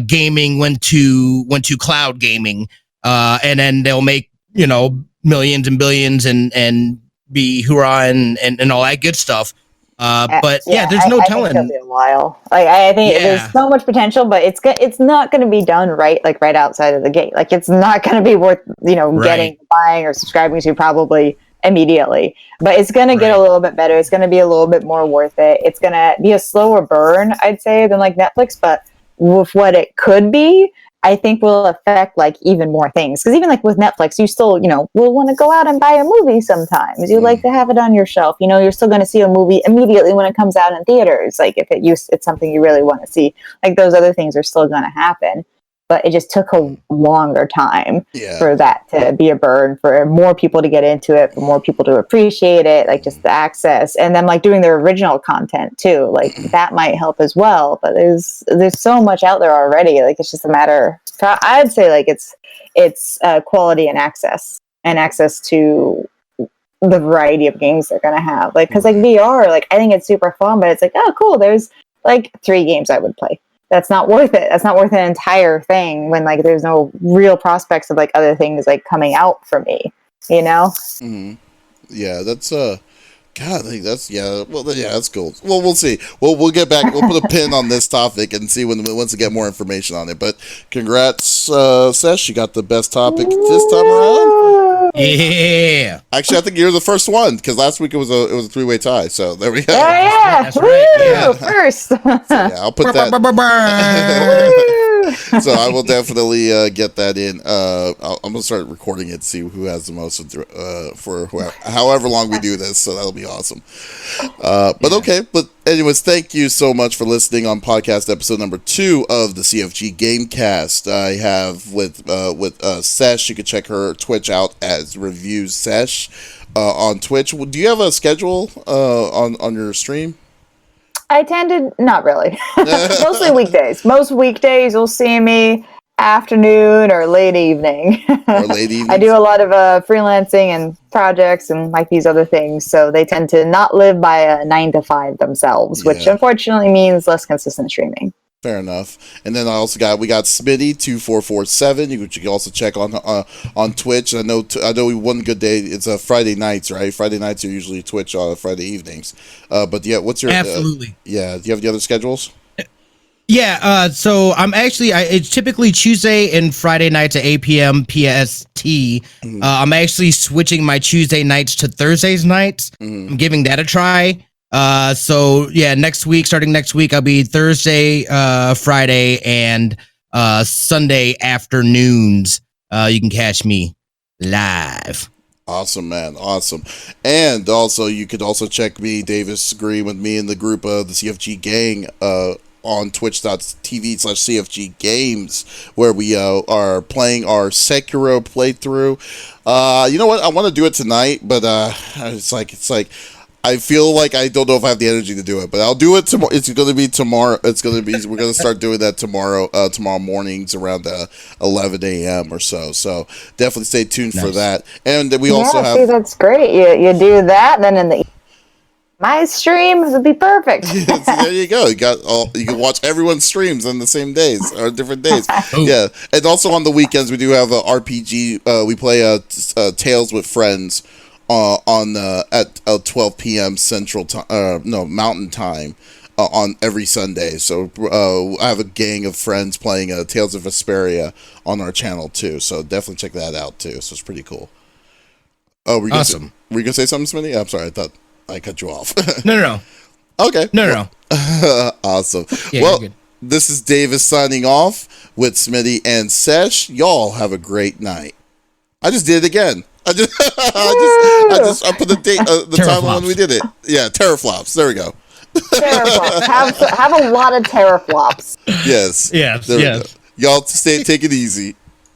gaming went to cloud gaming, and then they'll make millions and billions and be hoorah and all that good stuff. But there's no telling. I think it'll be a while. Like I think there's so much potential, but it's not going to be done right outside of the gate. Like it's not going to be worth getting, buying, or subscribing to probably immediately. But it's going to get a little bit better. It's going to be a little bit more worth it. It's going to be a slower burn, I'd say, than like Netflix. But with what it could be, I think will affect like even more things. Because even like with Netflix, you still, will want to go out and buy a movie sometimes. You like to have it on your shelf. You're still going to see a movie immediately when it comes out in theaters. Like if it's something you really want to see, like those other things are still going to happen. But it just took a longer time for that to be a burden, for more people to get into it, for more people to appreciate it, like just the access, and then like doing their original content too. Like that might help as well. But there's so much out there already. Like it's just a matter. I'd say like it's quality and access to the variety of games they're gonna have. Like because like VR, like I think it's super fun, but it's like, oh cool, there's like 3 games I would play. That's not worth it. That's not worth an entire thing when like there's no real prospects of like other things like coming out for me, Mm-hmm. Yeah, that's God, I think that's that's cool. Well, we'll see. We'll get back. We'll put a pin on this topic and see once we get more information on it. But congrats, Sesh, you got the best topic this time around. Yeah. Actually, I think you're the first one, because last week it was a 3-way tie. So there we go. Yeah. That's right. First. So, I'll put that. So I will definitely get that in. I'm gonna start recording it, see who has the most for however long we do this. So that'll be awesome. But anyways, thank you so much for listening on podcast episode number 2 of the CFG Gamecast. I have with Sesh. You can check her Twitch out as Reviews Sesh on Twitch. Do you have a schedule on your stream? I tend to not really. Mostly weekdays. Most weekdays you'll see me afternoon or late evening. I do a lot of freelancing and projects and like these other things, so they tend to not live by a 9 to 5 themselves, which unfortunately means less consistent streaming. Fair enough. And then we got Smitty 2447. You can also check on Twitch. I know one good day it's Friday nights, right? Friday nights are usually Twitch on Friday evenings. But yeah, what's your absolutely? Do you have the other schedules? Yeah. So I'm actually it's typically Tuesday and Friday nights at 8 p.m. PST. I'm actually switching my Tuesday nights to Thursdays nights. I'm giving that a try. So yeah, starting next week, I'll be Thursday, Friday, and Sunday afternoons. You can catch me live. Awesome, man. Awesome. And also, you could also check me, Davis Green, with me in the group of the CFG Gang, on twitch.tv/CFG Games, where we are playing our Sekiro playthrough. You know what? I want to do it tonight, but it's like I feel like I don't know if I have the energy to do it, but I'll do it tomorrow. It's going to be tomorrow. We're going to start doing that tomorrow mornings around 11 a.m. or so. So definitely stay tuned for that. And we also have. See, that's great. You do that, then in the my stream would be perfect. There you go. You can watch everyone's streams on the same days or different days. Yeah, and also on the weekends we do have a RPG. We play Tales with Friends at 12 p.m. Central time, Mountain Time, on every Sunday. So I have a gang of friends playing Tales of Vesperia on our channel too. So definitely check that out too. So it's pretty cool. Oh, were you gonna say something, Smitty? I'm sorry, I thought I cut you off. No. Okay. No. Awesome. Yeah, well, this is Davis signing off with Smitty and Sesh. Y'all have a great night. I just did it again. I put the date, the time when we did it. Yeah, teraflops. There we go. Teraflops. Have a lot of teraflops. Yes. Yes. There we go. Y'all take it easy.